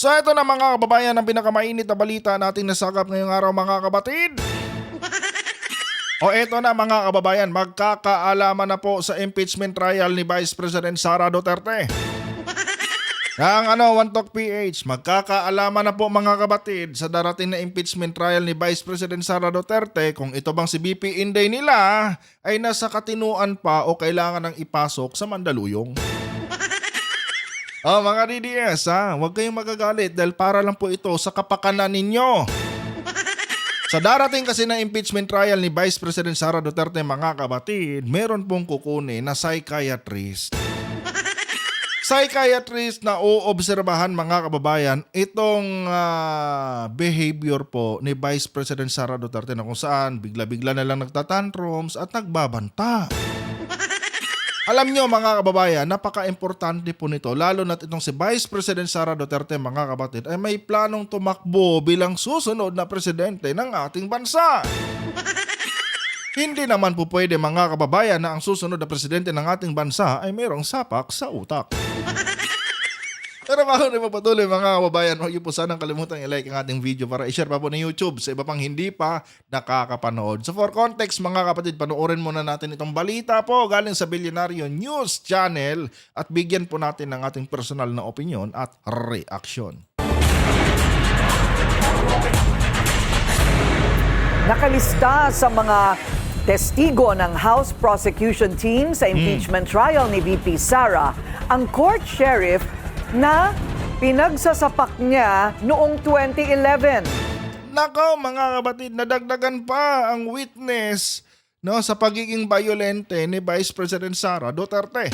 So ito na mga kababayan ang pinakamainit na balita nating nasagap ngayong araw mga kabatid. O eto na mga kababayan, magkakaalaman na po sa impeachment trial ni Vice President Sara Duterte. Ang One Talk PH, magkakaalaman na po mga kabatid sa darating na impeachment trial ni Vice President Sara Duterte kung ito bang si BP Inday nila ay nasa katinuan pa o kailangan nang ipasok sa Mandaluyong. Mga DDS huwag kayong magagalit dahil para lang po ito sa kapakanan ninyo. Sa darating kasi na impeachment trial ni Vice President Sara Duterte mga kabatid, meron pong kukunin na psychiatrist. Psychiatrist na uobserbahan mga kababayan itong behavior po ni Vice President Sara Duterte na kung saan bigla-bigla na lang nagtatantrums at nagbabanta. Alam nyo mga kababayan, napaka-importante po nito lalo na't itong si Vice President Sara Duterte mga kabatid ay may planong tumakbo bilang susunod na presidente ng ating bansa. Hindi naman po pwede mga kababayan na ang susunod na presidente ng ating bansa ay mayroong sapak sa utak. Pero bago na mapatuloy mga kababayan, huwag niyo po sanang kalimutan i-like ang ating video para i-share pa po ng YouTube sa iba pang hindi pa nakakapanood. So for context mga kapatid, panoorin muna natin itong balita po galing sa Bilyonaryo News Channel at bigyan po natin ng ating personal na opinion at reaksyon. Nakalista sa mga testigo ng House Prosecution Team sa impeachment trial ni VP Sara ang court sheriff na pinagsasapak niya noong 2011. Nako mga kapatid, nadagdagan pa ang witness sa pagiging violente ni Vice President Sara Duterte.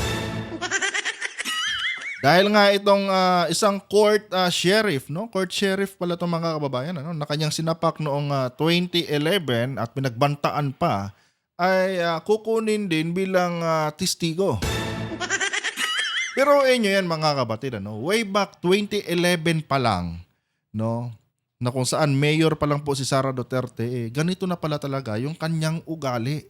Dahil nga itong isang court sheriff, court sheriff pala itong mga kababayan, na kanyang sinapak noong 2011 at pinagbantaan pa, ay kukunin din bilang testigo. Pero inyo yan mga kapatid, way back 2011 pa lang, na kung saan mayor pa lang po si Sara Duterte, ganito na pala talaga yung kanyang ugali.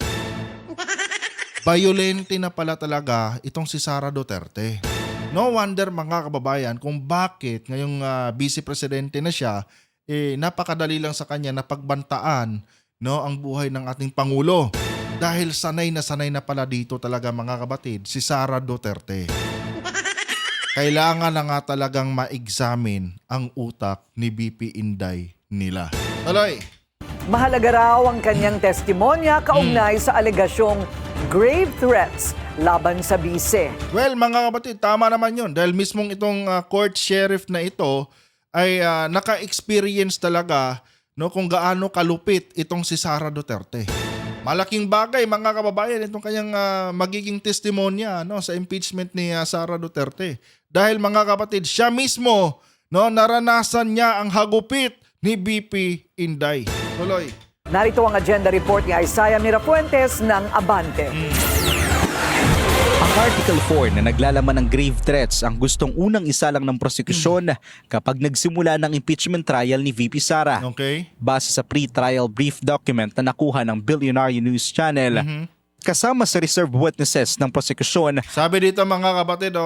Violente na pala talaga itong si Sara Duterte. No wonder mga kababayan kung bakit ngayong vice presidente na siya, napakadali lang sa kanya na pagbantaan ang buhay ng ating Pangulo. Dahil sanay na pala dito talaga mga kapatid si Sara Duterte. Kailangan na nga talagang ma-examine ang utak ni BP Inday nila. Tuloy! Mahalaga raw ang kanyang testimonya kaugnay sa alegasyong grave threats laban sa bise. Well mga kapatid, tama naman yun. Dahil mismong itong court sheriff na ito ay naka-experience talaga kung gaano kalupit itong si Sara Duterte. Malaking bagay mga kababayan itong kanyang magiging testimonya sa impeachment ni Sara Duterte. Dahil mga kapatid, siya mismo naranasan niya ang hagupit ni BP Inday. Tuloy. Narito ang agenda report ni Isaiah Mirafuentes ng Abante. Ang Article 4 na naglalaman ng grave threats ang gustong unang isalang ng prosekusyon kapag nagsimula ng impeachment trial ni VP Sara. Okay. Base sa pre-trial brief document na nakuha ng Bilyonaryo News Channel, kasama sa reserve witnesses ng prosekusyon. Sabi dito mga kapatid,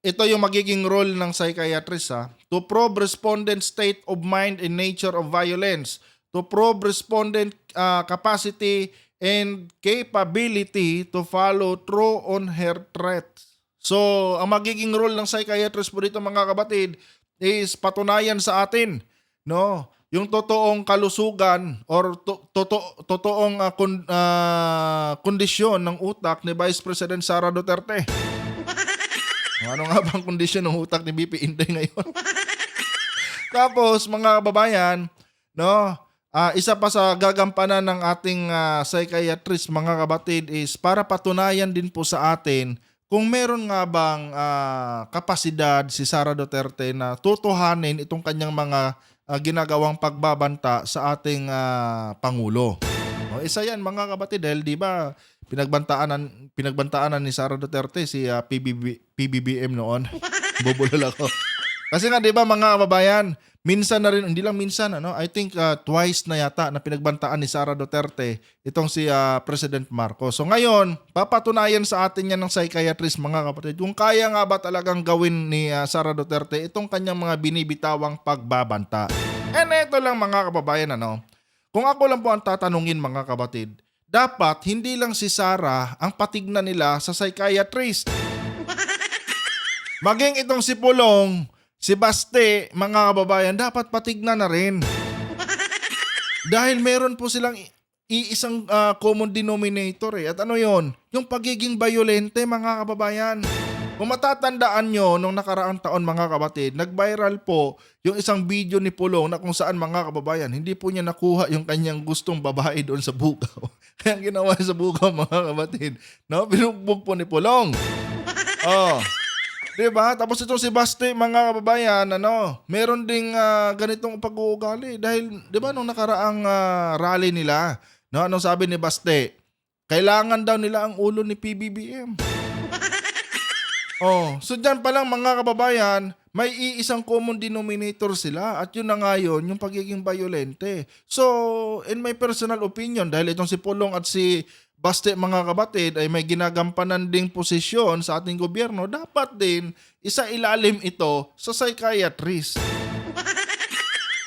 ito yung magiging role ng psychiatrist to probe respondent state of mind and nature of violence, to probe respondent capacity and capability to follow through on her threats. So, ang magiging role ng psychiatrist po dito mga kapatid is patunayan sa atin, yung totoong kalusugan or totoong kondisyon ng utak ni Vice President Sara Duterte. Ano nga bang kondisyon ng utak ni BP Inday ngayon? Tapos mga kababayan, isa pa sa gagampanan ng ating psychiatrist mga kabatid is para patunayan din po sa atin kung meron nga bang kapasidad si Sara Duterte na tutuhanin itong kanyang mga ginagawang pagbabanta sa ating Pangulo. Isa yan mga kabatid dahil di ba pinagbantaanan ni Sara Duterte si PBBM noon. Bubulol ako. Kasi nga 'di ba mga kababayan, minsan na rin, hindi lang minsan, I think twice na yata na pinagbantaan ni Sara Duterte itong si President Marcos. So ngayon, papatunayan sa atin yan ng psychiatrist, mga kapatid, kung kaya nga ba talagang gawin ni Sara Duterte itong kanyang mga binibitawang pagbabanta. And ito lang, mga kababayan, kung ako lang po ang tatanungin, mga kapatid, dapat hindi lang si Sara ang patignan nila sa psychiatrist. Maging itong si Pulong, si Baste, mga kababayan, dapat patignan na rin. Dahil meron po silang iisang common denominator At ano yon? Yung pagiging violente, mga kababayan. Kung matatandaan nyo, nung nakaraang taon, mga kapatid, nag-viral po yung isang video ni Pulong na kung saan, mga kababayan, hindi po niya nakuha yung kanyang gustong babae doon sa bugaw. Kaya ang ginawa sa bugaw, mga kapatid, binugbog po ni Pulong. Diba? Tapos itong si Baste, mga kababayan, meron ding ganitong pag-uugali. Dahil, diba, nung nakaraang rally nila, anong sabi ni Baste? Kailangan daw nila ang ulo ni PBBM. So dyan pa lang, mga kababayan, may iisang common denominator sila at yun na nga yun, yung pagiging violente. So, in my personal opinion, dahil itong si Pulong at si Baste, mga kabatid, ay may ginagampanan ding posisyon sa ating gobyerno, dapat din isa ilalim ito sa psychiatrist.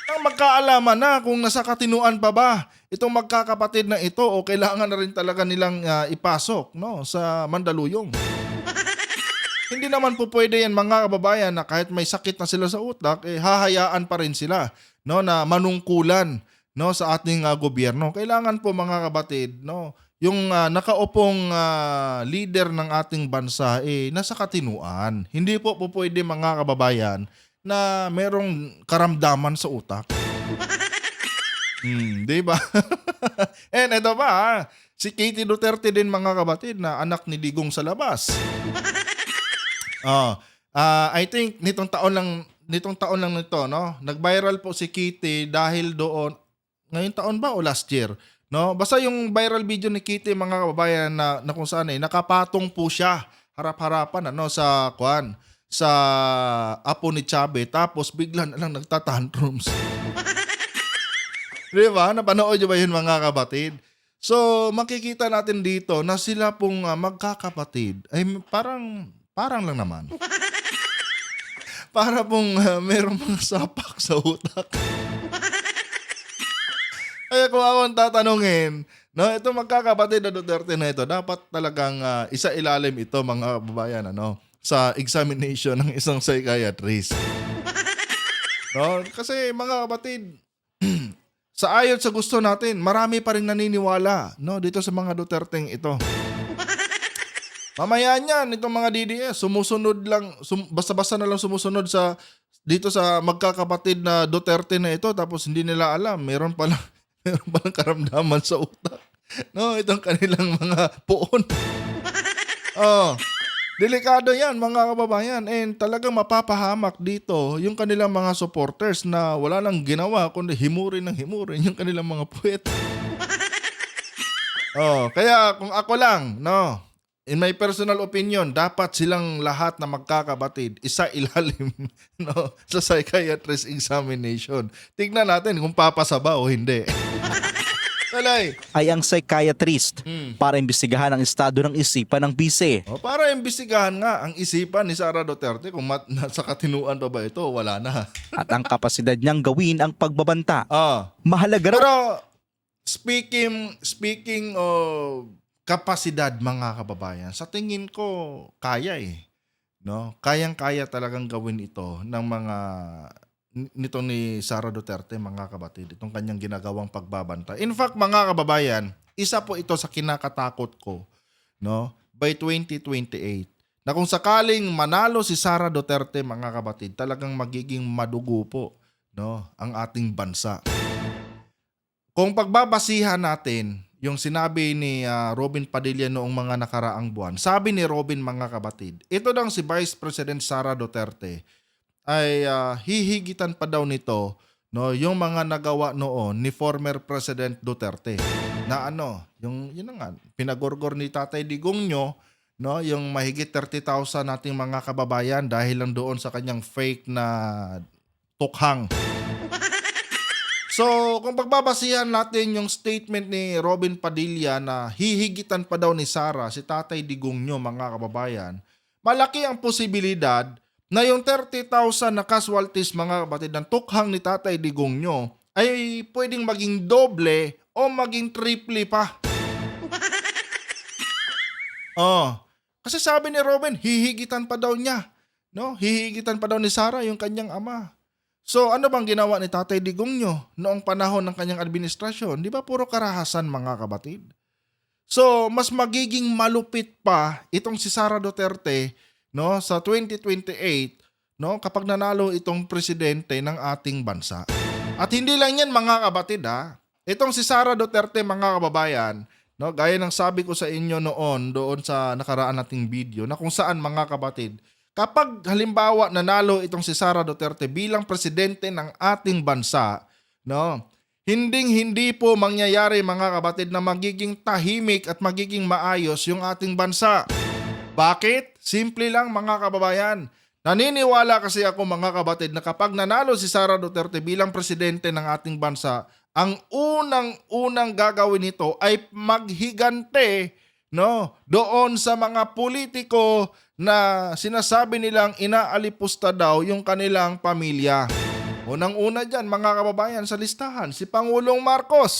Ang magkaalaman na kung nasa katinuan pa ba itong magkakapatid na ito o kailangan na rin talaga nilang ipasok sa Mandaluyong. Hindi naman po pwede yan, mga kababayan, na kahit may sakit na sila sa utak, hahayaan pa rin sila na manungkulan sa ating gobyerno. Kailangan po, mga kabatid, yung nakaupong leader ng ating bansa nasa katinuan. Hindi po pwede, mga kababayan, na merong karamdaman sa utak. Di ba? And ito pa, si Katie Duterte din, mga kabatid, na anak ni Digong sa labas. I think nitong taon lang nito, nag-viral po si Kitty dahil doon, ngayon taon ba o last year? Basta yung viral video ni Kitty, mga kababayan, na kung saan nakapatong po siya harap-harapan sa apo ni Chabe, tapos bigla na lang nagtatantrums. Di ba? Napanood nyo ba yun, mga kabatid? So, makikita natin dito na sila pong magkakapatid ay parang lang naman. Para pong merong mga sapak sa utak. Kaya kung ako ang tatanungin, itong magkakapatid na Duterte na ito, dapat talagang isa ilalim ito, mga kababayan, sa examination ng isang psychiatrist. Kasi, mga kapatid, sa ayon sa gusto natin, marami pa rin naniniwala dito sa mga Duterteng ito. Mamaya niyan, itong mga DDS, sumusunod lang, basta-basta na lang sumusunod dito sa magkakapatid na Duterte na ito, tapos hindi nila alam, meron palang karamdaman sa utak. Itong kanilang mga poon. Delikado yan, mga kababayan. And talagang mapapahamak dito yung kanilang mga supporters na wala lang ginawa kundi himurin yung kanilang mga puwet. Kaya kung ako lang, in my personal opinion, dapat silang lahat na magkakabatid isa ilalim sa psychiatrist examination. Tignan natin kung papasa ba o hindi. Talay. Ay ang psychiatrist para imbestigahan ang estado ng isipan ng bise. Para imbestigahan nga ang isipan ni Sara Duterte kung nasa katinuan pa ba ito o wala na. At ang kapasidad niyang gawin ang pagbabanta. Mahalaga raw. Pero speaking of kapasidad, mga kababayan, sa tingin ko kaya Kayang-kaya talagang gawin ito ng nito ni Sara Duterte, mga kabatid, itong kanyang ginagawang pagbabanta. In fact, mga kababayan, isa po ito sa kinakatakot ko, by 2028, na kung sakaling manalo si Sara Duterte, mga kabatid, talagang magiging madugo po, ang ating bansa. Kung pagbabasihan natin yung sinabi ni Robin Padilla noong mga nakaraang buwan, sabi ni Robin, mga kabatid, ito daw si Vice President Sara Duterte ay hihigitan pa daw nito yung mga nagawa noon ni former President Duterte na yun na nga, pinagorgor ni Tatay Digong yung mahigit 30,000 nating mga kababayan dahil lang doon sa kanyang fake na tukhang. So, kung pagbabasihan natin yung statement ni Robin Padilla na hihigitan pa daw ni Sara si Tatay Digong nyo, mga kababayan, malaki ang posibilidad na yung 30,000 na casualties, mga kapatid, ng tukhang ni Tatay Digong nyo ay pwedeng maging doble o maging triple pa. Oh, kasi sabi ni Robin, hihigitan pa daw niya. No? Hihigitan pa daw ni Sara yung kanyang ama. So ano bang ginawa ni Tatay Digong nyo noong panahon ng kanyang administrasyon? Di ba puro karahasan, mga kabatid? So mas magiging malupit pa itong si Sara Duterte, no, sa 2028, no, kapag nanalo itong presidente ng ating bansa. At hindi lang yan, mga kabatid, ha. Itong si Sara Duterte, mga kababayan, no, gaya ng sabi ko sa inyo noon doon sa nakaraan nating video, na kung saan, mga kabatid, kapag halimbawa nanalo itong si Sara Duterte bilang presidente ng ating bansa, no, hindi po mangyayari, mga kabatid, na magiging tahimik at magiging maayos yung ating bansa. Bakit? Simple lang, mga kababayan. Naniniwala kasi ako, mga kabatid, na kapag nanalo si Sara Duterte bilang presidente ng ating bansa, ang unang gagawin nito ay maghigante, no, doon sa mga politiko na sinasabi nilang inaalipusta daw yung kanilang pamilya. Unang-una dyan, mga kababayan, sa listahan, si Pangulong Marcos.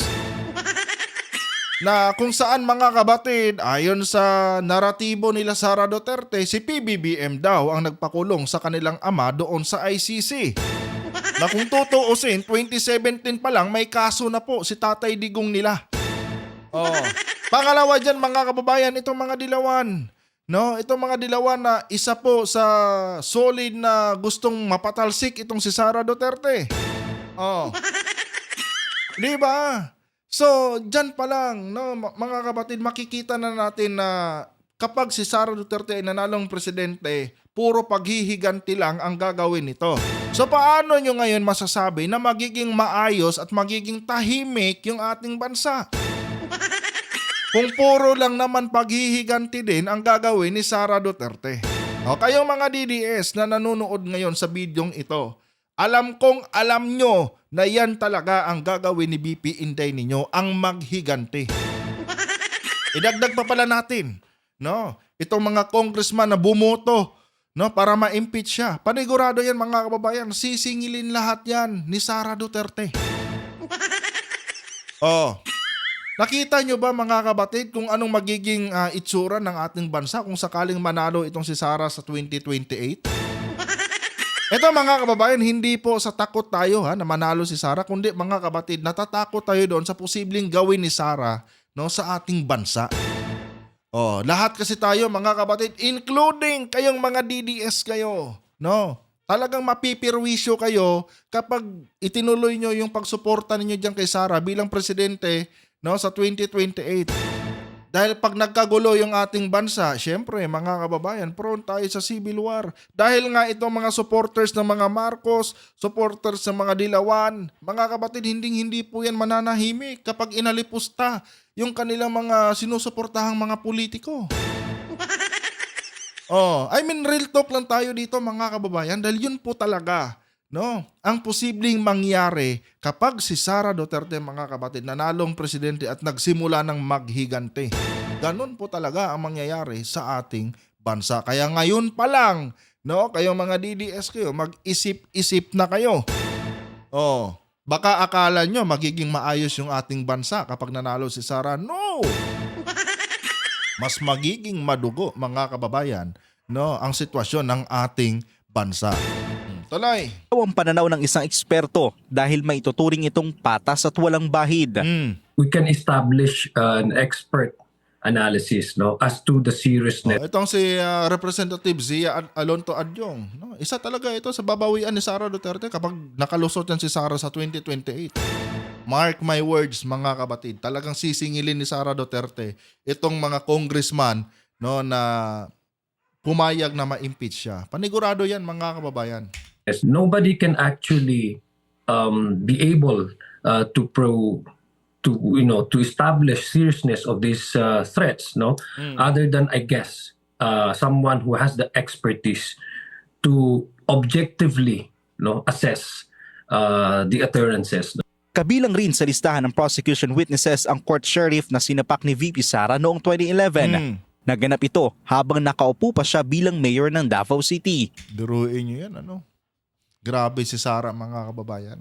Na kung saan, mga kabatid, ayon sa naratibo nila Sara Duterte, si PBBM daw ang nagpakulong sa kanilang ama doon sa ICC. Na kung tutuusin, 2017 pa lang may kaso na po si Tatay Digong nila. Oh. Pangalawa dyan, mga kababayan, itong mga dilawan. No, itong mga dilawan na isa po sa solid na gustong mapatalsik itong si Sara Duterte. Oh. Di ba? So, dyan pa lang, no, mga kabatid, makikita na natin na kapag si Sara Duterte ay nanalong presidente, puro paghihiganti lang ang gagawin nito. So, paano nyo ngayon masasabi na magiging maayos at magiging tahimik yung ating bansa? Kung puro lang naman paghihiganti din ang gagawin ni Sara Duterte. O, kayong mga DDS na nanonood ngayon sa bidyong ito, alam kong alam nyo na yan talaga ang gagawin ni BP Inday ninyo, ang maghiganti. Idagdag pa pala natin, no, itong mga congressman na bumoto, no, para ma-impeach siya. Panigurado yan, mga kababayan, sisingilin lahat yan ni Sara Duterte. Oh. Nakita nyo ba, mga kabatid, kung anong magiging itsura ng ating bansa kung sakaling manalo itong si Sara sa 2028? Ito, mga kababayan, hindi po sa takot tayo na manalo si Sara, kundi, mga kabatid, natatakot tayo doon sa posibleng gawin ni Sara, no, sa ating bansa. Oh, lahat kasi tayo, mga kabatid, including kayong mga DDS kayo, no? Talagang mapipirwisyo kayo kapag itinuloy nyo yung pagsuporta ninyo diyan kay Sara bilang presidente, no, sa 2028. Dahil pag nagkagulo yung ating bansa, syempre, mga kababayan, prone tayo sa civil war. Dahil nga itong mga supporters ng mga Marcos, supporters ng mga Dilawan, mga kabatid, hindi po yan mananahimik kapag inalipusta yung kanilang mga sinusuportahang mga politiko. Oh, I mean, real talk lang tayo dito, mga kababayan, dahil yun po talaga, no, ang posibleng mangyari kapag si Sara Duterte, mga kabatid, nanalong presidente at nagsimula ng maghigante. Ganon po talaga ang mangyayari sa ating bansa. Kaya ngayon pa lang, no, kayong mga DDS kayo, mag-isip-isip na kayo. Oh, baka akala nyo magiging maayos yung ating bansa kapag nanalo si Sara. No! Mas magiging madugo, mga kababayan, no, ang sitwasyon ng ating bansa. Tuloy. Ang pananaw ng isang eksperto dahil maituturing itong patas at walang bahid. We can establish an expert analysis, no, as to the seriousness. Itong si Representative Zia Alonto Adyong, no, isa talaga ito sa babawian ni Sara Duterte kapag nakalusot yan si Sara sa 2028. Mark my words, mga kabatid, talagang sisingilin ni Sara Duterte itong mga congressman, no, na pumayag na ma-impeach siya. Panigurado yan, mga kababayan. Nobody can actually be able to establish seriousness of these threats, no, other than, I guess, someone who has the expertise to objectively, no, assess the utterances. Kabilang rin sa listahan ng prosecution witnesses ang court sheriff na sinapak ni VP Sara noong 2011. Naganap ito habang nakaupo pa siya bilang mayor ng Davao City. Duruin nyo yan, ano? Grabe si Sara, mga kababayan.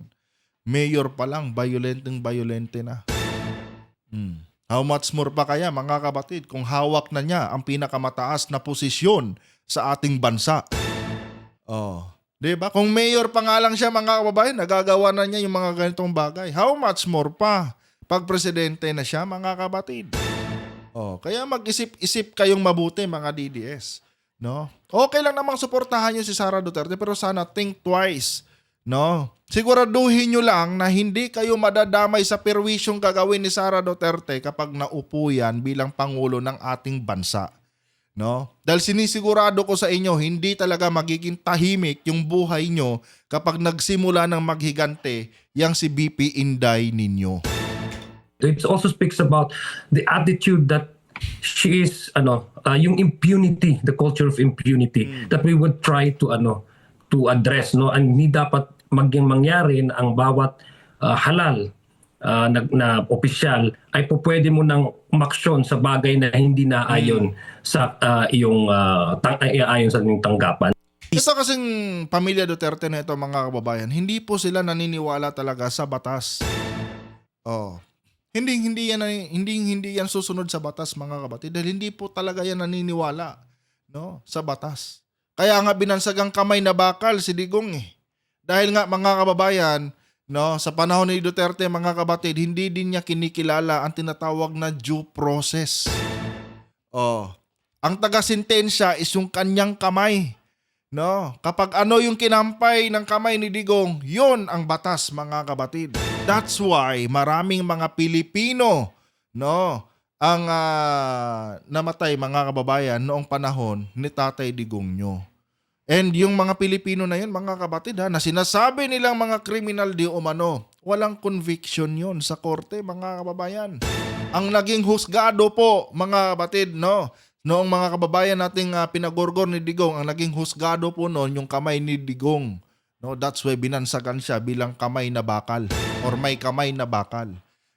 Mayor pa lang, violente na. How much more pa kaya, mga kapatid, kung hawak na niya ang pinakamataas na posisyon sa ating bansa? Oh, 'di ba? Kung mayor pa nga lang siya, mga kababayan, nagagawa na niya yung mga ganitong bagay. How much more pa pag presidente na siya, mga kapatid? Oh, kaya mag-isip-isip kayong mabuti, mga DDS, no? Okay lang namang suportahan niyo si Sara Duterte, pero sana think twice, no? Siguraduhin niyo lang na hindi kayo madadamay sa perwisyong gagawin ni Sara Duterte kapag naupo yan bilang pangulo ng ating bansa. No? Dahil sinisigurado ko sa inyo, hindi talaga magiging tahimik yung buhay nyo kapag nagsimula ng maghigante yang si BP Inday ninyo. It also speaks about the attitude that she is yung impunity, the culture of impunity that we would try to address, no, and hindi dapat maging mangyari na ang bawat halal na opisyal ay po pwede mo nang umaksyon sa bagay na hindi na ayon sa ayon sa inyong tanggapan. Ito kasing pamilya Duterte na ito, mga kababayan, hindi po sila naniniwala talaga sa batas. Oh. Hindi yan susunod sa batas, mga kapatid, dahil hindi po talaga yan naniniwala, no, sa batas. Kaya nga binansagang kamay na bakal si Digong eh. Dahil nga, mga kababayan, no, sa panahon ni Duterte, mga kapatid, hindi din niya kinikilala ang tinatawag na due process. Oh. Ang taga-sentensya is yung kanyang kamay. No, kapag ano yung kinampay ng kamay ni Digong, yun ang batas, mga kapatid. That's why maraming mga Pilipino, no, ang namatay, mga kababayan, noong panahon ni Tatay Digong nyo. And yung mga Pilipino na yun, mga kapatid, na sinasabi nilang mga kriminal di umano, walang conviction yun sa korte, mga kababayan. Ang naging husgado po, mga kapatid, no, noong mga kababayan nating pinagorgor ni Digong, ang naging husgado po noon yung kamay ni Digong. No, that's why binansagan siya bilang kamay na bakal or may kamay na bakal.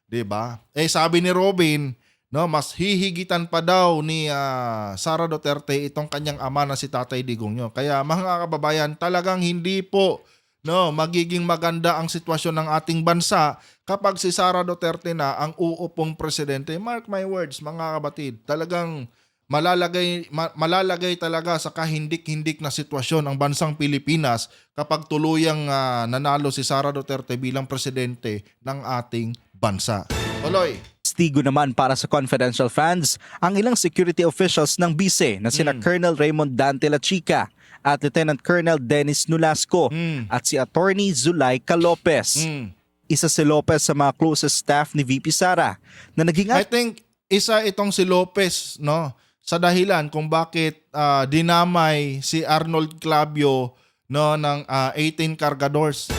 'Di ba? Sabi ni Robin, no, mas hihigitan pa daw ni Sara Duterte itong kanyang ama na si Tatay Digong nyo. Kaya, mga kababayan, talagang hindi po, no, magiging maganda ang sitwasyon ng ating bansa kapag si Sara Duterte na ang uupong presidente. Mark my words, mga kapatid, talagang malalagay talaga sa kahindik-hindik na sitwasyon ang bansang Pilipinas kapag tuluyang nanalo si Sara Duterte bilang presidente ng ating bansa. Tuloy. Testigo naman para sa confidential funds ang ilang security officials ng BICE na sina Colonel Raymond Dante Lachica at Lieutenant Colonel Dennis Nolasco at si Attorney Zulaika Lopez. Isa si Lopez sa mga closest staff ni VP Sara na naging I think isa itong si Lopez, no, sa dahilan kung bakit dinamay si Arnold Clavio, no, ng 18 Cargadores.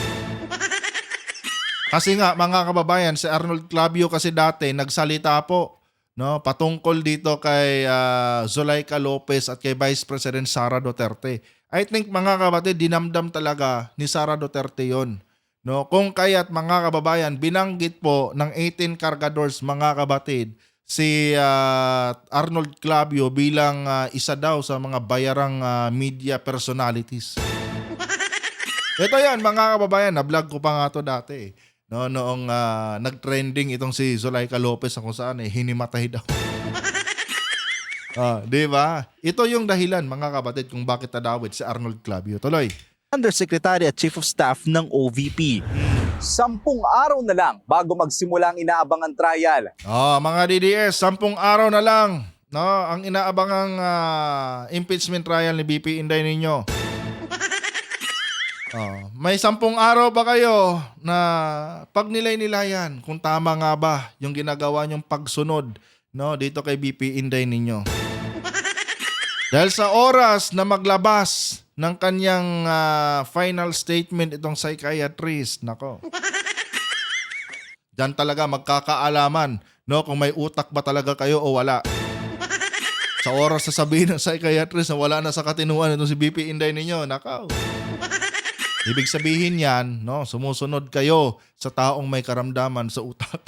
Kasi nga, mga kababayan, si Arnold Clavio kasi dati nagsalita po, no, patungkol dito kay Zulaika Lopez at kay Vice President Sara Duterte. I think, mga kapatid, dinamdam talaga ni Sara Duterte yon. No, kung kaya't, mga kababayan, binanggit po ng 18 Cargadores, mga kapatid, si Arnold Clavio bilang isa daw sa mga bayarang media personalities. Ito yan, mga kababayan, na-vlog ko pa nga to dati. No, noong nag-trending itong si Zulaika Lopez kung saan hinimatay daw. Di ba? Ito yung dahilan, mga kapatid, kung bakit nadawit si Arnold Clavio. Tuloy. Undersecretary at Chief of Staff ng OVP. 10 araw na lang bago magsimula ang inaabangang trial. Mga DDS, 10 araw na lang, no, ang inaabangang impeachment trial ni BP Inday ninyo. May 10 araw ba kayo na pag nilay-nilayan kung tama nga ba yung ginagawa nyong pagsunod, no, dito kay BP Inday ninyo. Dahil sa oras na maglabas ng kanyang final statement itong psychiatrist, nako. Diyan talaga magkakaalaman, no, kung may utak ba talaga kayo o wala. Sa oras na sabihin ng psychiatrist na wala na sa katinuan itong si BP Inday ninyo, nakaw. Ibig sabihin yan, no, sumusunod kayo sa taong may karamdaman sa utak.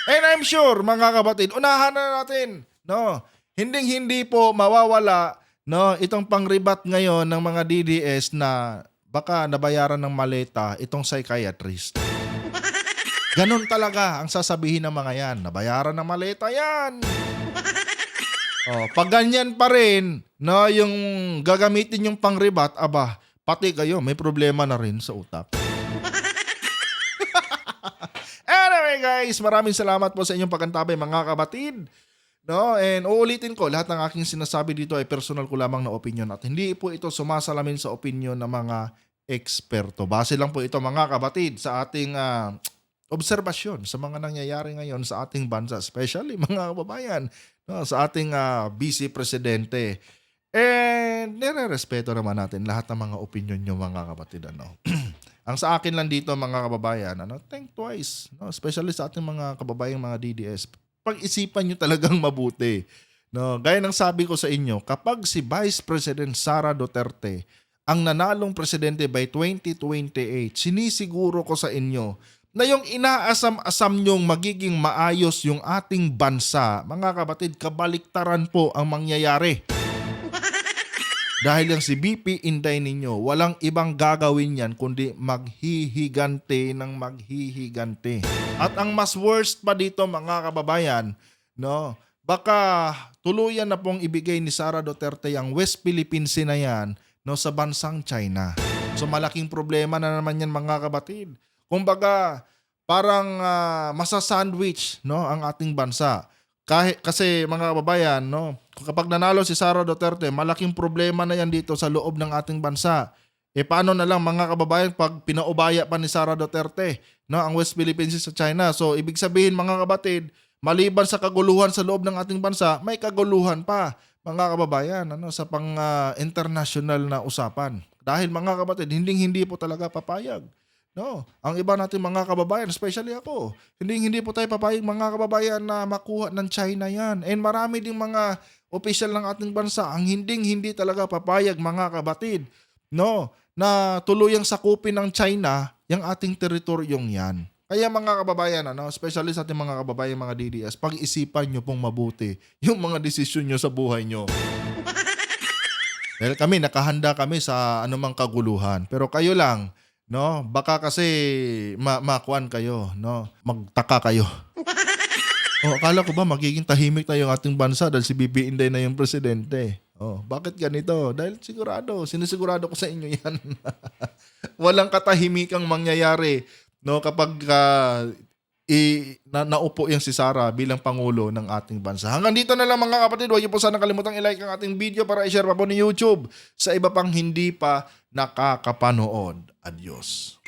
And I'm sure, mga kapatid, unahan na natin, no, hindi po mawawala, no, itong pangribat ngayon ng mga DDS na baka nabayaran ng maleta itong psychiatrist. Ganun talaga ang sasabihin ng mga yan. Nabayaran ng maleta yan. Pag ganyan pa rin, no, yung gagamitin yung pangribat, aba, pati kayo, may problema na rin sa utak. Anyway guys, maraming salamat po sa inyong pagkantabay mga kapatid. No, and uulitin ko, lahat ng aking sinasabi dito ay personal ko lamang na opinion at hindi po ito sumasalamin sa opinion ng mga eksperto. Base lang po ito mga kapatid sa ating obserbasyon sa mga nangyayari ngayon sa ating bansa, especially mga kababayan, no, sa ating vice presidente. And nire-respeto naman natin lahat ng mga opinion nyo mga kapatid. Ano. Ang sa akin lang dito mga kababayan, think twice, no, especially sa ating mga kababayang mga DDS. Pag-isipan nyo talagang mabuti. No, gaya ng sabi ko sa inyo, kapag si Vice President Sara Duterte ang nanalong presidente by 2028, sinisiguro ko sa inyo na yung inaasam-asam nyong magiging maayos yung ating bansa, mga kapatid, kabaliktaran po ang mangyayari. Dahil yung si BP Inday ninyo, walang ibang gagawin yan kundi maghihigante ng maghihigante. At ang mas worst pa dito mga kababayan, no, baka tuluyan na pong ibigay ni Sara Duterte ang West Philippine Sea na yan, no, sa bansang China. So malaking problema na naman yan mga kapatid. Kumbaga, parang masasandwich, no, ang ating bansa. Kasi mga kababayan, no, kapag nanalo si Sara Duterte, malaking problema na yan dito sa loob ng ating bansa. Paano na lang mga kababayan pag pinaubaya pa ni Sara Duterte, no, ang West Philippine Sea sa China? So ibig sabihin mga kapatid, maliban sa kaguluhan sa loob ng ating bansa, may kaguluhan pa mga kababayan, ano, sa international na usapan. Dahil mga kapatid, hindi po talaga papayag. No, ang iba natin mga kababayan, especially ako, hindi po tayo papayag mga kababayan na makuha ng China yan. And marami ding mga opisyal ng ating bansa ang hindi talaga papayag mga kapatid, no, na tuluyang sakupin ng China yung ating teritoryong yan. Kaya mga kababayan, ano, especially sa ating mga kababayan mga DDS, pag-isipan nyo pong mabuti yung mga desisyon nyo sa buhay nyo. Dahil nakahanda kami sa anumang kaguluhan. Pero kayo lang, no, baka kasi makuan kayo, no, magtaka kayo. Akala ko ba magiging tahimik na yung ating bansa dahil si BP Inday na yung presidente. Bakit ganito? Dahil sinisigurado ko sa inyo yan. Walang katahimikang mangyayari, no, kapag naupo yung si Sara bilang Pangulo ng ating bansa. Hanggang dito na lang mga kapatid. Huwag niyo po sana kalimutang i-like ang ating video para i-share pa po ni YouTube sa iba pang hindi pa nakakapanood. Adios.